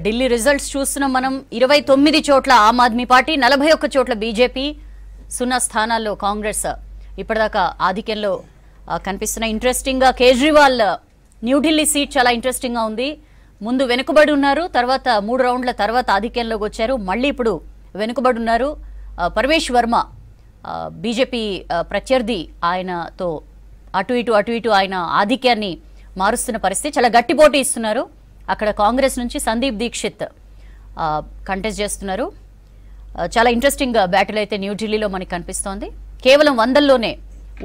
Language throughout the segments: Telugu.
ఢిల్లీ రిజల్ట్స్ చూస్తున్నాం మనం 29 చోట్ల ఆమ్ ఆద్మీ పార్టీ 41 చోట్ల బీజేపీ 0 స్థానాల్లో కాంగ్రెస్ ఇప్పటిదాకా ఆధిక్యంలో కనిపిస్తున్న ఇంట్రెస్టింగ్ గా కేజ్రీవాల్ న్యూఢిల్లీ సీట్ చాలా ఇంట్రెస్టింగ్ గా ఉంది ముందు వెనుకబడి ఉన్నారు తర్వాత 3 రౌండ్ల తర్వాత ఆధిక్యంలోకి వచ్చారు మళ్ళీ ఇప్పుడు వెనుకబడి ఉన్నారు పరమేష్ వర్మ బీజేపీ ప్రత్యర్థి ఆయనతో అటు ఇటు ఆయన ఆధిక్యాన్ని మారుస్తున్న పరిస్థితి చాలా గట్టి పోటీ ఇస్తున్నారు అక్కడ కాంగ్రెస్ నుంచి సందీప్ దీక్షిత్ కంటెస్ట్ చేస్తున్నారు చాలా ఇంట్రెస్టింగ్ బ్యాటిల్ అయితే న్యూఢిల్లీలో మనకి కనిపిస్తోంది కేవలం 100లోనే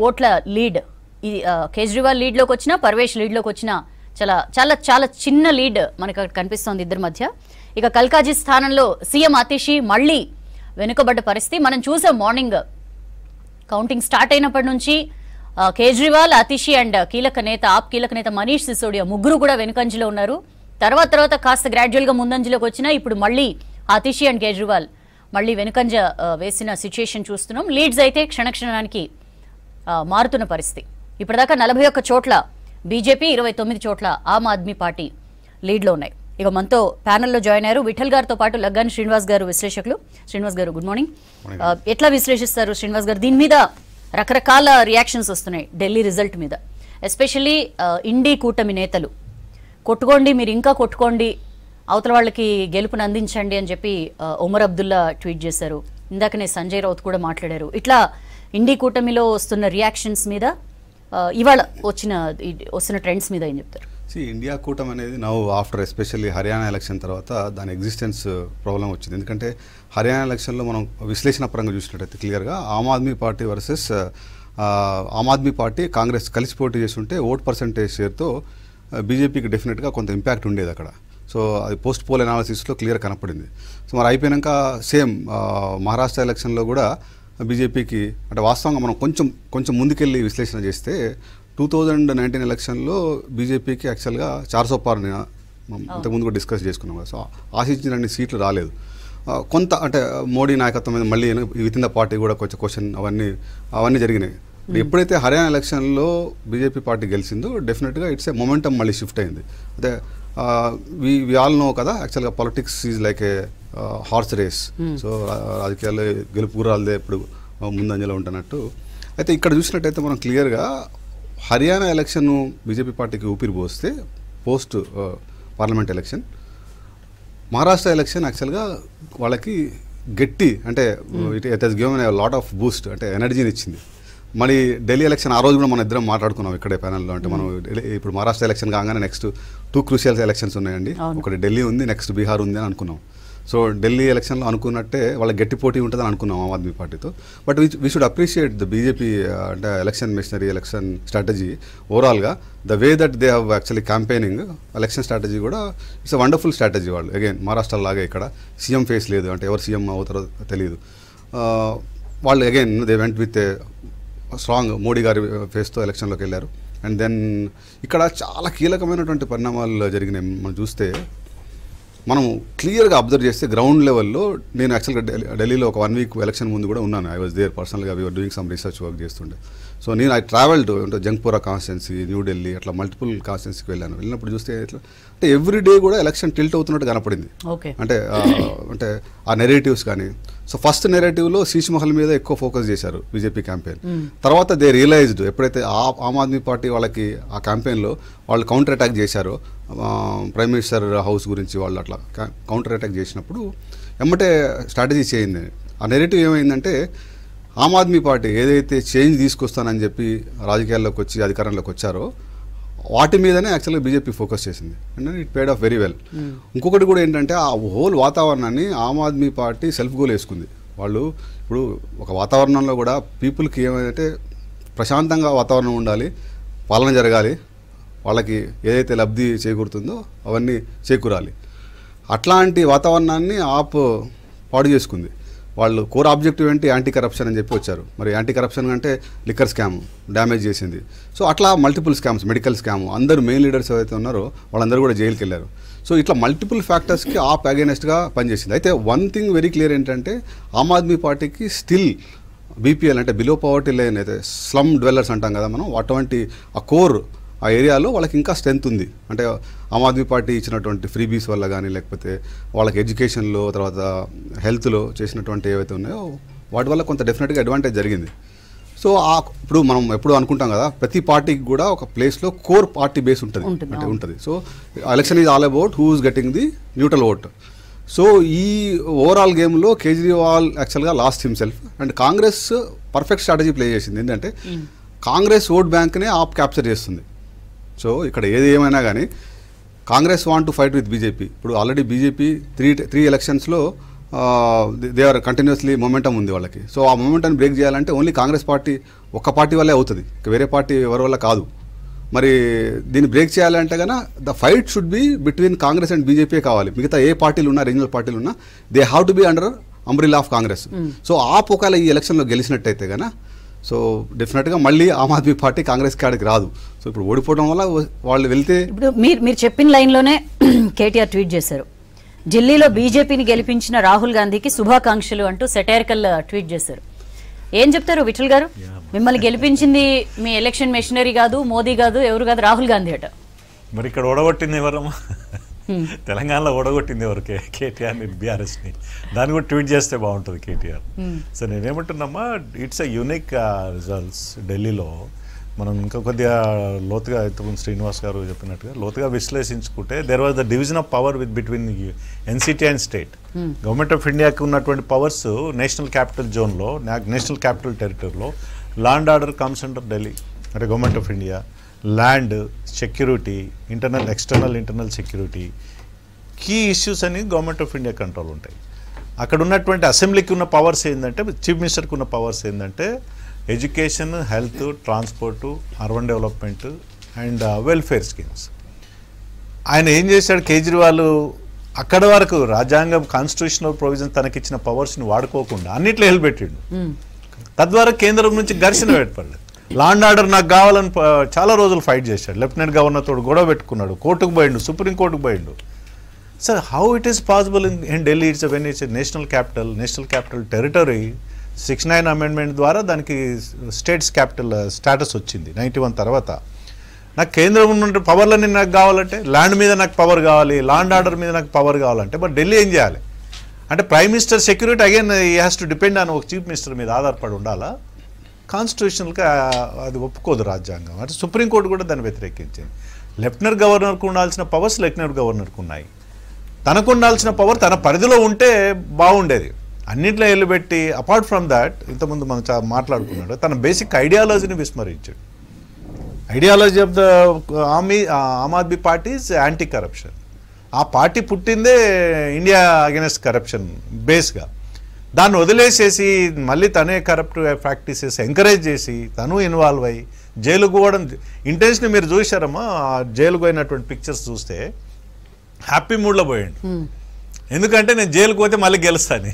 ఓట్ల లీడ్ కేజ్రీవాల్ లీడ్లోకి వచ్చినా పర్వేష్ లీడ్లోకి వచ్చినా చాలా చిన్న లీడ్ మనకి అక్కడ కనిపిస్తోంది ఇద్దరి మధ్య ఇక కల్కాజీ స్థానంలో సీఎం అతిషి మళ్ళీ వెనుకబడ్డ పరిస్థితి మనం చూసాం మార్నింగ్ కౌంటింగ్ స్టార్ట్ అయినప్పటి నుంచి కేజ్రీవాల్ అతిషి అండ్ కీలక నేత మనీష్ సిసోడియా ముగ్గురు కూడా వెనుకంజలో ఉన్నారు తర్వాత కాస్త గ్రాడ్యువల్గా ముందంజలోకి వచ్చినా ఇప్పుడు మళ్ళీ అతిషి అండ్ కేజ్రీవాల్ మళ్ళీ వెనుకంజ వేసిన సిచ్యుయేషన్ చూస్తున్నాం లీడ్స్ అయితే క్షణక్షణానికి మారుతున్న పరిస్థితి ఇప్పటిదాకా 41 చోట్ల బీజేపీ 29 చోట్ల ఆమ్ ఆద్మీ పార్టీ లీడ్లో ఉన్నాయి ఇక మనతో ప్యానెల్లో జాయిన్ అయ్యారు విఠల్ గారితో పాటు లగ్గాని శ్రీనివాస్ గారు విశ్లేషకులు శ్రీనివాస్ గారు గుడ్ మార్నింగ్ ఎట్లా విశ్లేషిస్తారు శ్రీనివాస్ గారు దీని మీద రకరకాల రియాక్షన్స్ వస్తున్నాయి ఢిల్లీ రిజల్ట్ మీద ఎస్పెషల్లీ ఇండీ కూటమి నేతలు కొట్టుకోండి మీరు ఇంకా కొట్టుకోండి అవతల వాళ్ళకి గెలుపుని అందించండి అని చెప్పి ఒమర్ అబ్దుల్లా ట్వీట్ చేశారు ఇందాకనే సంజయ్ రౌత్ కూడా మాట్లాడారు ఇట్లా ఇండీ కూటమిలో వస్తున్న రియాక్షన్స్ మీద ఇవాళ వస్తున్న ట్రెండ్స్ మీద ఏం చెప్తారు ఇండియా కూటమి అనేది now after especially Haryana election తర్వాత దాని ఎగ్జిస్టెన్స్ ప్రాబ్లం వచ్చింది ఎందుకంటే హర్యానా ఎలక్షన్లో మనం విశ్లేషణ పరంగా చూసినట్టయితే క్లియర్గా ఆమ్ ఆద్మీ పార్టీ వర్సెస్ ఆమ్ ఆద్మీ పార్టీ కాంగ్రెస్ కలిసి పోటీ చేస్తుంటే ఓట్ పర్సంటేజ్ షేర్తో బీజేపీకి డెఫినెట్గా కొంత ఇంపాక్ట్ ఉండేది అక్కడ సో అది పోస్ట్ పోల్ అనాలిసిస్లో క్లియర్ కనపడింది సో మరి అయిపోయాక సేమ్ మహారాష్ట్ర ఎలక్షన్లో కూడా బీజేపీకి అంటే వాస్తవంగా మనం కొంచెం ముందుకెళ్ళి విశ్లేషణ చేస్తే 2019 ఎలక్షన్లో బీజేపీకి యాక్చువల్గా 400 పార్ని ఇంతకుముందు కూడా డిస్కస్ చేసుకున్నాం సో ఆశించినన్ని సీట్లు రాలేదు కొంత అంటే మోడీ నాయకత్వం మీద మళ్ళీ విత్ ఇన్ ద పార్టీ కూడా కొంచెం క్వశ్చన్ అవన్నీ జరిగినాయి ఎప్పుడైతే హర్యానా ఎలక్షన్లో బీజేపీ పార్టీ గెలిచిందో డెఫినెట్గా ఇట్స్ ఏ మొమెంటం మళ్ళీ షిఫ్ట్ అయింది అదే వి ఆల్ నో కదా యాక్చువల్గా politics is like a horse race so రాజకీయాల్లో గెలుపు గుర్రాలదే ఇప్పుడు ముందంజలో ఉంటున్నట్టు అయితే ఇక్కడ చూసినట్టయితే మనం క్లియర్గా హర్యానా ఎలక్షన్ బీజేపీ పార్టీకి ఊపిరి పోస్తే post parliament election Maharashtra election యాక్చువల్గా వాళ్ళకి గట్టి అంటే it has given a lot of Boost అంటే ఎనర్జీని ఇచ్చింది మరి ఢిల్లీ ఎలక్షన్ ఆ రోజు కూడా మనం ఇద్దరం మాట్లాడుకున్నాం ఇక్కడే ప్యానెల్లో అంటే మనం ఇప్పుడు మహారాష్ట్ర ఎలక్షన్ కాగానే నెక్స్ట్ 2 క్రూషియల్ ఎలక్షన్స్ ఉన్నాయండి ఒకటి ఢిల్లీ ఉంది నెక్స్ట్ బీహార్ ఉంది అని అనుకున్నాం సో ఢిల్లీ ఎలక్షన్లో అనుకున్నట్టే వాళ్ళ గట్టి పోటీ ఉంటుందని అనుకున్నాం ఆమ్ ఆద్మీ పార్టీతో but we should appreciate the BJP అంటే ఎలక్షన్ మిషనరీ ఎలక్షన్ స్ట్రాటజీ ఓవరాల్గా the way that they have actually campaigning election strategy కూడా ఇట్స్ అ వండర్ఫుల్ స్ట్రాటజీ వాళ్ళు అగైన్ మహారాష్ట్ర లాగా ఇక్కడ సీఎం ఫేస్ లేదు అంటే ఎవరు సీఎం అవుతారో తెలియదు వాళ్ళు again they went with strong Modi గారి ఫేస్తో ఎలక్షన్లోకి వెళ్ళారు అండ్ దెన్ ఇక్కడ చాలా కీలకమైనటువంటి పరిణామాలు జరిగినాయి మనం చూస్తే మనం క్లియర్గా అబ్జర్వ్ చేస్తే గ్రౌండ్ లెవెల్లో నేను యాక్చువల్గా ఢిల్లీలో ఒక 1 వీక్ ఎలక్షన్ ముందు కూడా ఉన్నాను ఐ వాజ్ దేర్ పర్సనల్గా we're doing some research work చేస్తుండే సో నేను ఐ ట్రావెల్డ్ అంటే జంగ్పురా కాన్స్టిట్యున్సీ న్యూఢిల్లీ అట్లా మల్టిపుల్ కాన్స్టిట్యున్సీకి వెళ్ళినప్పుడు చూస్తే ఎట్లా అంటే ఎవ్రీ డే కూడా ఎలక్షన్ టిల్ట్ అవుతున్నట్టు కనపడింది అంటే ఆ నెరేటివ్స్ కానీ సో ఫస్ట్ నెరేటివ్లో శీష్ మహల్ మీద ఎక్కువ ఫోకస్ చేశారు బీజేపీ క్యాంపెయిన్ తర్వాత దే రియలైజ్డ్ ఎప్పుడైతే ఆమ్ ఆద్మీ పార్టీ వాళ్ళకి ఆ క్యాంపెయిన్లో వాళ్ళు కౌంటర్ అటాక్ చేశారో ప్రైమ్ మినిస్టర్ హౌస్ గురించి వాళ్ళు అట్లా కౌంటర్ అటాక్ చేసినప్పుడు ఎమ్మటే స్ట్రాటజీ చేయింది ఆ నెరేటివ్ ఏమైందంటే ఆమ్ ఆద్మీ పార్టీ ఏదైతే చేంజ్ తీసుకొస్తానని చెప్పి రాజకీయాల్లోకి వచ్చి అధికారంలోకి వచ్చారో వాటి మీదనే యాక్చువల్గా బీజేపీ ఫోకస్ చేసింది and it paid of very well ఇంకొకటి కూడా ఏంటంటే ఆ హోల్ వాతావరణాన్ని ఆమ్ ఆద్మీ పార్టీ సెల్ఫ్ గోల్ వేసుకుంది వాళ్ళు ఇప్పుడు ఒక వాతావరణంలో కూడా పీపుల్కి ఏమైతే ప్రశాంతంగా వాతావరణం ఉండాలి పాలన జరగాలి వాళ్ళకి ఏదైతే లబ్ధి చేకూరుతుందో అవన్నీ చేకూరాలి అట్లాంటి వాతావరణాన్ని పాడు చేసుకుంది వాళ్ళు కోర్ ఆబ్జెక్టివ్ ఏంటి యాంటీ కరప్షన్ అని చెప్పి వచ్చారు మరి యాంటీ కరప్షన్ అంటే లిక్కర్ స్కామ్ డ్యామేజ్ చేసింది సో అట్లా మల్టిపుల్ స్కామ్స్ మెడికల్ స్కామ్ అందరూ మెయిన్ లీడర్స్ ఎవరైతే ఉన్నారో వాళ్ళందరూ కూడా జైలుకి వెళ్ళారు సో ఇట్లా మల్టిపుల్ ఫ్యాక్టర్స్కి అగైనెస్ట్గా పనిచేసింది అయితే వన్ థింగ్ వెరీ క్లియర్ ఏంటంటే ఆమ్ ఆద్మీ పార్టీకి స్టిల్ బీపీఎల్ అంటే బిలో పవర్టీ లైన్ అయితే స్లమ్ డ్వెల్లర్స్ అంటాం కదా మనం అటువంటి ఆ కోర్ ఆ ఏరియాలో వాళ్ళకి ఇంకా స్ట్రెంత్ ఉంది. అంటే ఆమ్ ఆద్మీ పార్టీ ఇచ్చినటువంటి ఫ్రీబీస్ వల్ల కానీ, లేకపోతే వాళ్ళకి ఎడ్యుకేషన్లో, తర్వాత హెల్త్లో చేసినటువంటి ఏవైతే ఉన్నాయో వాటి వల్ల కొంత డెఫినెట్గా అడ్వాంటేజ్ జరిగింది. సో ఇప్పుడు మనం ఎప్పుడు అనుకుంటాం కదా, ప్రతి పార్టీకి కూడా ఒక ప్లేస్లో కోర్ పార్టీ బేస్ ఉంటుంది. So election is all about who is getting the neutral vote. So ఈ ఓవరాల్ గేమ్లో కేజ్రీవాల్ యాక్చువల్గా last himself. And Congress perfect strategy play చేసింది. ఏంటంటే కాంగ్రెస్ ఓట్ బ్యాంక్నే ఆప్ క్యాప్చర్ చేస్తుంది. సో ఇక్కడ ఏది ఏమైనా కానీ Congress want to fight with BJP. ఇప్పుడు ఆల్రెడీ బీజేపీ త్రీ ఎలక్షన్స్లో దే ఆర్ కంటిన్యూస్లీ మొమెంటం ఉంది వాళ్ళకి. సో ఆ మొమెంటాన్ని బ్రేక్ చేయాలంటే ఓన్లీ కాంగ్రెస్ పార్టీ ఒక్క పార్టీ వల్లే అవుతుంది, వేరే పార్టీ ఎవరి వల్ల కాదు. మరి దీన్ని బ్రేక్ చేయాలంటే కన్నా the fight should be between Congress and BJP కావాలి. మిగతా ఏ పార్టీలు ఉన్నా, రీజనల్ పార్టీలు ఉన్నా, they have to be under umbrella of Congress. So AAP ఒకవేళ ఈ ఎలక్షన్లో గెలిచినట్టయితే కన్నా సో డెఫినెట్గా మళ్ళీ ఆమ్ ఆద్మీ పార్టీ కాంగ్రెస్ కాడికి రాదు. సో ఇప్పుడు ఓడిపోవడం వల్ల వాళ్ళు వెళ్తే ఇప్పుడు మీరు చెప్పిన లైన్లోనే కేటీఆర్ ట్వీట్ చేశారు, ఢిల్లీలో బీజేపీని గెలిపించిన రాహుల్ గాంధీకి శుభాకాంక్షలు అంటూ సెటైరికల్ ట్వీట్ చేశారు. ఏం చెప్తారు విఠల్ గారు? మిమ్మల్ని గెలిపించింది మీ ఎలక్షన్ మెషినరీ కాదు, మోదీ కాదు, ఎవరు కాదు, రాహుల్ గాంధీ అట. మరి ఇక్కడ ఓడగొట్టింది ఎవరమ్మా? తెలంగాణలో ఓడగొట్టింది ఎవరు? కేటీఆర్ని, బీఆర్ఎస్ని. దాన్ని కూడా ట్వీట్ చేస్తే బాగుంటుంది కేటీఆర్. సో నేనేమంటున్నామా, ఇట్స్ ఎ యూనిక్ రిజల్ట్స్. ఢిల్లీలో మనం ఇంకా కొద్దిగా లోతుగా ఇంతకుముందు శ్రీనివాస్ గారు చెప్పినట్టుగా లోతుగా విశ్లేషించుకుంటే there was the division of power between NCT and state. Government of ఇండియాకి ఉన్నటువంటి పవర్స్ నేషనల్ క్యాపిటల్ జోన్లో, నేషనల్ క్యాపిటల్ టెరిటరీలో law and order comes under Delhi, అంటే government of India. Land, security, internal security, key issues అని గవర్నమెంట్ ఆఫ్ ఇండియా కంట్రోల్ ఉంటాయి. అక్కడ ఉన్నటువంటి అసెంబ్లీకి ఉన్న పవర్స్ ఏంటంటే, చీఫ్ మినిస్టర్కి ఉన్న పవర్స్ ఏంటంటే education, health, transport, urban development and welfare schemes. ఆయన ఏం చేశాడు కేజ్రీవాల్, అక్కడ వరకు రాజ్యాంగం కాన్స్టిట్యూషనల్ ప్రొవిజన్ తనకిచ్చిన పవర్స్ని వాడుకోకుండా అన్నిట్లో నిలబెట్టిండు. తద్వారా కేంద్రం నుంచి ఘర్షణ ఏర్పడలేదు. లా అండ్ ఆర్డర్ నాకు కావాలని చాలా రోజులు ఫైట్ చేశాడు. లెఫ్టినెంట్ గవర్నర్ తోడు గొడవ పెట్టుకున్నాడు, కోర్టుకు పోయిండు, సుప్రీంకోర్టుకు పోయిండు. Sir how it is possible in Delhi? It's when it's national capital territory. 69 amendment ద్వారా దానికి స్టేట్స్ క్యాపిటల్ స్టేటస్ వచ్చింది 91 తర్వాత. నాకు కేంద్రం ఉన్న పవర్లన్నీ నాకు కావాలంటే, ల్యాండ్ మీద నాకు పవర్ కావాలి, లా అండ్ ఆర్డర్ మీద నాకు పవర్ కావాలంటే మరి ఢిల్లీ ఏం చేయాలి? అంటే ప్రైమ్ మినిస్టర్ సెక్యూరిటీ అగైన్ ఈ హ్యాస్ టు డిపెండ్ ఆన్ ఒక చీఫ్ మినిస్టర్ మీద ఆధారపడి ఉండాలా? కాన్స్టిట్యూషనల్గా అది ఒప్పుకోదు రాజ్యాంగం. అంటే సుప్రీంకోర్టు కూడా దాన్ని వ్యతిరేకించింది. లెఫ్టినెంట్ గవర్నర్కు ఉండాల్సిన పవర్స్ లెఫ్టినెంట్ గవర్నర్కు ఉన్నాయి. తనకు ఉండాల్సిన పవర్ తన పరిధిలో ఉంటే బాగుండేది. అన్నింటిలో వెళ్ళిపెట్టి అపార్ట్ ఫ్రమ్ దాట్ ఇంతకుముందు మనం మాట్లాడుకున్నాడు, తన బేసిక్ ఐడియాలజీని విస్మరించాడు. Ideology of the Aam Aadmi party is anti corruption. ఆ పార్టీ పుట్టిందే ఇండియా అగెన్స్ట్ కరప్షన్ బేస్గా. దాన్ని వదిలేసేసి మళ్ళీ తనే కరప్ట్ ప్రాక్టీసెస్ ఎంకరేజ్ చేసి తను ఇన్వాల్వ్ అయ్యి జైలుకు పోవడం ఇంటెన్షన్ మీరు చూశారమ్మా. జైలుకు పోయినటువంటి పిక్చర్స్ చూస్తే హ్యాపీ మూడ్లో పోయాడు. ఎందుకంటే నేను జైలుకు పోతే మళ్ళీ గెలుస్తాను,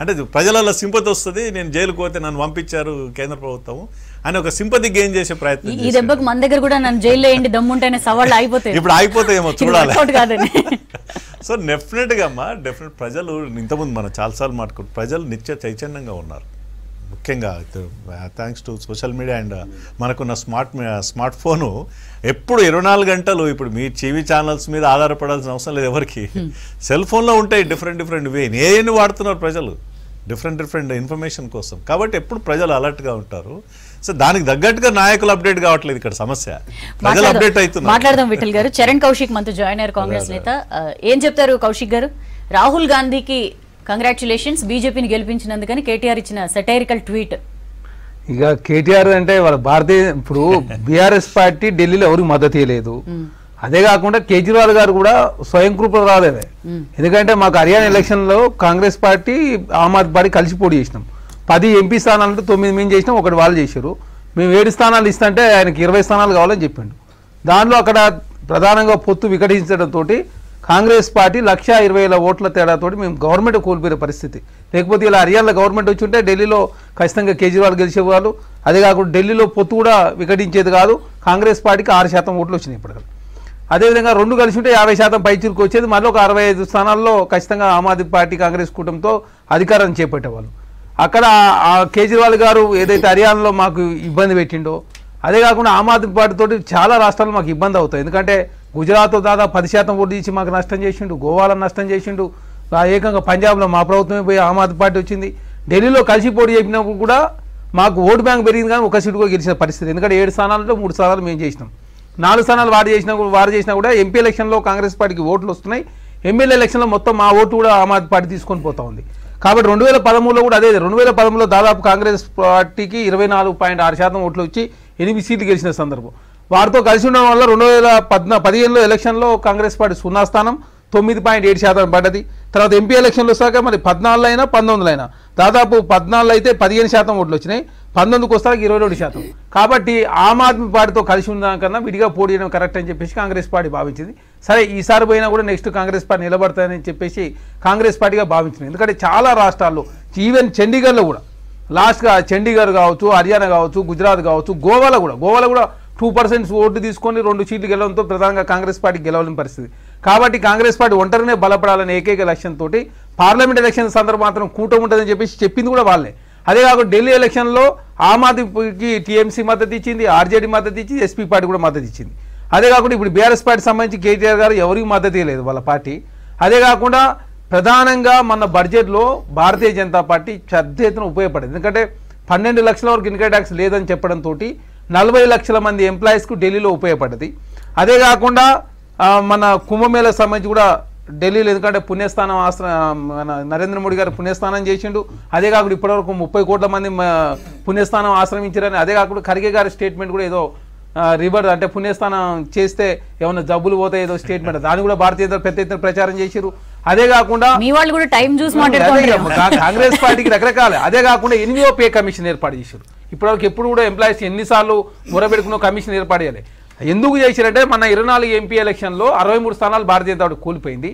అంటే ప్రజలలో సింపతి వస్తుంది, నేను జైలుకు పోతే నన్ను పంపించారు కేంద్ర ప్రభుత్వం అని ఒక సింపతి గెయిన్ చేసే ప్రయత్నం. ఈ దెబ్బకు మన దగ్గర కూడా నన్ను జైల్లో ఏంటి దమ్ముంటేనే సవాళ్ళు అయిపోతాయి. ఇప్పుడు అయిపోతాయేమో చూడాలి. సో డెఫినెట్గా అమ్మా, ప్రజలు ఇంతకుముందు మనం చాలాసార్లు మాట్లాడుకుంటాం, ప్రజలు నిత్య చైతన్యంగా ఉన్నారు. ముఖ్యంగా thanks to social media and మనకున్న స్మార్ట్ ఫోను ఎప్పుడు 24 గంటలు ఇప్పుడు మీ టీవీ ఛానల్స్ మీద ఆధారపడాల్సిన అవసరం లేదు ఎవరికి. సెల్ ఫోన్లో ఉంటాయి డిఫరెంట్ వే. ఏం వాడుతున్నారు ప్రజలు డిఫరెంట్ ఇన్ఫర్మేషన్ కోసం. కాబట్టి ఎప్పుడు ప్రజలు అలర్ట్గా ఉంటారు. సో దానికి తగ్గట్టుగా నాయకులు అప్డేట్ కావట్లేదు. ఇక్కడ సమస్య ప్రజలు అప్డేట్ అవుతున్నారు. మాట్లాడదాం విఠల్ గారు. చరణ్ కౌశిక్ మనతో జాయిన్ అయ్యారు, కాంగ్రెస్ నేత. ఏం చెప్తారు కౌశిక్ గారు? రాహుల్ గాంధీకి కంగ్రాచులేషన్స్, బీజేపీని గెలిపించినందుకని కేటీఆర్ ఇచ్చిన సెటైరికల్ ట్వీట్. ఇక కేటీఆర్ అంటే వాళ్ళ ఇప్పుడు బీఆర్ఎస్ పార్టీ ఢిల్లీలో ఎవరికి మద్దతు ఇవ్వలేదు. అదే కాకుండా కేజ్రీవాల్ గారు కూడా స్వయం కృప రాలేదే. ఎందుకంటే మాకు హర్యానా ఎలక్షన్లో కాంగ్రెస్ పార్టీ ఆమ్ ఆద్మీ పార్టీ కలిసి పోటీ చేసినాం. 10 ఎంపీ స్థానాలంటే 9 మేము చేసినాం, 1 వాళ్ళు చేశారు. మేము 7 స్థానాలు ఇస్తుంటే ఆయనకి 20 స్థానాలు కావాలని చెప్పిండు. దానిలో అక్కడ ప్రధానంగా పొత్తు వికటించడంతో కాంగ్రెస్ పార్టీ 1,20,000 ఓట్ల తేడాతోటి మేము గవర్నమెంట్ కోల్పోయే పరిస్థితి. లేకపోతే ఇలా హర్యానాలో గవర్నమెంట్ వచ్చి ఉంటే ఢిల్లీలో ఖచ్చితంగా కేజ్రీవాల్ గెలిచేవాళ్ళు. అదే కాకుండా ఢిల్లీలో పొత్తు కూడా వికటించేది కాదు. కాంగ్రెస్ పార్టీకి 6% ఓట్లు వచ్చినాయి ఇప్పటికీ. అదేవిధంగా 2 కలిసి ఉంటే 50% పైచిరుకు వచ్చేది. మళ్ళీ ఒక 65 స్థానాల్లో ఖచ్చితంగా ఆమ్ ఆద్మీ పార్టీ కాంగ్రెస్ కూటమితో అధికారాన్ని చేపట్టేవాళ్ళు. అక్కడ ఆ కేజ్రీవాల్ గారు ఏదైతే హర్యానాలో మాకు ఇబ్బంది పెట్టిండో, అదే కాకుండా ఆమ్ ఆద్మీ పార్టీ తోటి చాలా రాష్ట్రాలు మాకు ఇబ్బంది అవుతాయి. ఎందుకంటే గుజరాత్లో దాదాపు 10% ఓటు ఇచ్చి మాకు నష్టం చేసిండు, గోవాలో నష్టం చేసిండు, ఏకంగా పంజాబ్లో మా ప్రభుత్వమే పోయి ఆమ్ ఆద్మీ పార్టీ వచ్చింది. ఢిల్లీలో కలిసి పోటీ చేసినప్పుడు కూడా మాకు ఓటు బ్యాంక్ పెరిగింది కానీ ఒక సీటు కూడా గెలిచిన పరిస్థితి. ఎందుకంటే 7 స్థానాల్లో 3 స్థానాలు మేము చేసినాం, 4 స్థానాలు వారు చేసినా కూడా ఎంపీ ఎలక్షన్లో కాంగ్రెస్ పార్టీకి ఓట్లు వస్తున్నాయి. ఎమ్మెల్యే ఎలక్షన్లో మొత్తం మా ఓటు కూడా ఆమ్ ఆద్మీ పార్టీ తీసుకొని పోతా ఉంది. కాబట్టి 2013లో కూడా అదే 2013లో దాదాపు కాంగ్రెస్ పార్టీకి 24.6% ఓట్లు వచ్చి 8 సీట్లు గెలిచిన సందర్భం. వారితో కలిసి ఉండడం వల్ల 2015లో ఎలక్షన్లో కాంగ్రెస్ పార్టీ 0 స్థానం 9.7% పడ్డది. తర్వాత ఎంపీ ఎలక్షన్లు వస్తాక మరి 14 అయినా 19 అయినా దాదాపు 14 అయితే 15% ఓట్లు వచ్చినాయి, 19కు వస్తాక 22%. కాబట్టి ఆమ్ ఆద్మీ పార్టీతో కలిసి ఉండడం కన్నా విడిగా పోటీ చేయడం కరెక్ట్ అని చెప్పేసి కాంగ్రెస్ పార్టీ భావించింది. సరే ఈసారి పోయినా కూడా నెక్స్ట్ కాంగ్రెస్ పార్టీ నిలబడతాయని చెప్పేసి కాంగ్రెస్ పార్టీగా భావించింది. ఎందుకంటే చాలా రాష్ట్రాల్లో ఈవెన్ చండీగఢ్లో కూడా లాస్ట్గా చండీగఢ్ కావచ్చు, హర్యానా కావచ్చు, గుజరాత్ కావచ్చు, గోవాలో కూడా 2% ఓటు తీసుకొని 2 సీట్లు గెలవడంతో ప్రధానంగా కాంగ్రెస్ పార్టీ గెలవలేని పరిస్థితి. కాబట్టి కాంగ్రెస్ పార్టీ ఒంటరినే బలపడాలని ఏకైక లక్ష్యంతో పార్లమెంట్ ఎలక్షన్ సందర్భం మాత్రం కూటమి ఉంటుందని చెప్పేసి చెప్పింది కూడా వాళ్ళే. అదే కాకుండా ఢిల్లీ ఎలక్షన్లో ఆమ్ ఆద్మీకి టీఎంసీ మద్దతు ఇచ్చింది, ఆర్జేడీ మద్దతు ఇచ్చింది, ఎస్పీ పార్టీ కూడా మద్దతు ఇచ్చింది. అదే కాకుండా ఇప్పుడు బీఆర్ఎస్ పార్టీ సంబంధించి కేటీఆర్ గారు ఎవరికి మద్దతు ఇవ్వలేదు వాళ్ళ పార్టీ. అదే కాకుండా ప్రధానంగా మన బడ్జెట్లో భారతీయ జనతా పార్టీ పెద్ద ఎత్తున ఉపయోగపడింది. ఎందుకంటే 12 లక్షల వరకు ఇన్కమ్ ట్యాక్స్ లేదని చెప్పడంతో 40 లక్షల మంది ఎంప్లాయీస్కు ఢిల్లీలో ఉపయోగపడ్డది. అదే కాకుండా మన కుంభమేళ సంబంధించి కూడా ఢిల్లీలో, ఎందుకంటే పుణ్యస్థానం మన నరేంద్ర మోడీ గారు పుణ్యస్థానం చేసిండు. అదే కాకుండా ఇప్పటివరకు 30 కోట్ల మంది పుణ్యస్థానం ఆశ్రమించారని, అదే కాకుండా ఖర్గే గారి స్టేట్మెంట్ కూడా ఏదో రివర్ అంటే పుణ్యస్థానం చేస్తే ఏమన్నా జబ్బులు పోతాయి ఏదో స్టేట్మెంట్, దాన్ని కూడా భారతీయ జనతా పెద్ద ఎత్తున ప్రచారం చేసిరు. అదే కాకుండా కాంగ్రెస్ పార్టీకి రకరకాల, అదే కాకుండా 8వ పే కమిషన్ ఏర్పాటు చేశారు. ఇప్పటివరకు ఎప్పుడు కూడా ఎంప్లాయీస్ ఎన్నిసార్లు మొరబెట్టుకున్న కమిషన్ ఏర్పాటు చేయాలి. ఎందుకు చేశారంటే మన 24 ఎంపీ ఎలక్షన్లో 63 స్థానాలు భారతీయ జనతా పార్టీ కోల్పోయింది.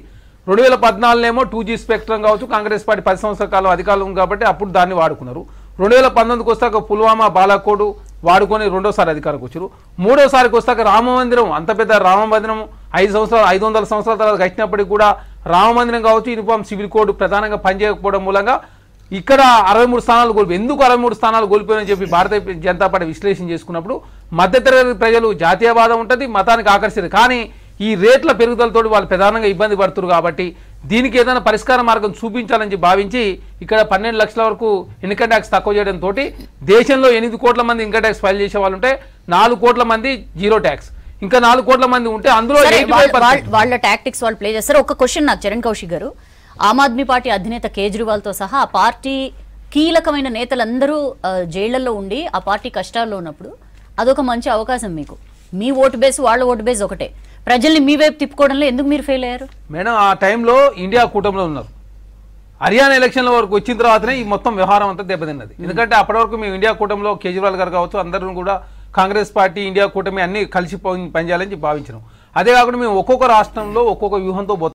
2014 2G స్పెక్ట్రమ్ కావచ్చు, కాంగ్రెస్ పార్టీ 10 సంవత్సరాల కాలం అధికారులు ఉంది కాబట్టి అప్పుడు దాన్ని వాడుకున్నారు. 2019కు వస్తాక పుల్వామా, బాలాకోట్ వాడుకొని రెండోసారి అధికారికి వచ్చారు. మూడోసారికి వస్తాక రామమందిరం, అంత పెద్ద రామమందిరం 500 సంవత్సరాల తర్వాత కట్టినప్పటికీ కూడా రామమందిరం కావచ్చు, యూనిఫామ్ సివిల్ కోడ్ ప్రధానంగా పనిచేయకపోవడం మూలంగా ఇక్కడ 63 స్థానాలు కోల్పోయి, ఎందుకు 63 స్థానాలు కోల్పోయారని చెప్పి భారతీయ జనతా పార్టీ విశ్లేషణ చేసుకున్నప్పుడు మధ్యతరగతి ప్రజలు జాతీయవాదం ఉంటుంది, మతానికి ఆకర్షిస్తారు. కానీ ఈ రేట్ల పెరుగుదలతో వాళ్ళు ప్రధానంగా ఇబ్బంది పడుతున్నారు. కాబట్టి దీనికి ఏదైనా పరిష్కార మార్గం చూపించాలని భావించి ఇక్కడ 12 లక్షల వరకు ఇన్కమ్ ట్యాక్స్ తక్కువ చేయడంతో దేశంలో 8 కోట్ల మంది ఇన్కమ్ ట్యాక్స్ ఫైల్ చేసే వాళ్ళు ఉంటే 4 కోట్ల మంది జీరో ట్యాక్స్, ఇంకా 4 కోట్ల మంది ఉంటే అందులో వాళ్ళ టాక్టిక్స్ వాళ్ళు ప్లే చేస్తారు. ఒక క్వశ్చన్ నాకు చరణ్ కౌశిక్ గారు, ఆమ్ ఆద్మీ పార్టీ అధినేత కేజ్రీవాల్తో సహా ఆ పార్టీ కీలకమైన నేతలందరూ జైళ్లలో ఉండి ఆ పార్టీ కష్టాల్లో ఉన్నప్పుడు అదొక మంచి అవకాశం మీకు. మీ ఓటు బేస్ వాళ్ళ ఓటు బేస్ ఒకటే, ప్రజల్ని మీ వైపు తిప్పుకోవడంలో ఎందుకు మీరు ఫెయిల్ అయ్యారు? మేడం ఆ టైంలో ఇండియా కూటమిలో ఉన్నారు. హర్యానా ఎలక్షన్ల వరకు వచ్చిన తర్వాతనే ఈ మొత్తం వ్యవహారం అంతా దెబ్బతిన్నది. ఎందుకంటే అప్పటి వరకు మేము ఇండియా కూటమిలో కేజ్రీవాల్ గారు కావచ్చు అందరూ కూడా కాంగ్రెస్ పార్టీ ఇండియా కూటమి అన్ని కలిసి పనిచేయాలని భావించినాం. అదే కాకుండా మేము ఒక్కొక్క రాష్ట్రంలో ఒక్కొక్క వ్యూహంతో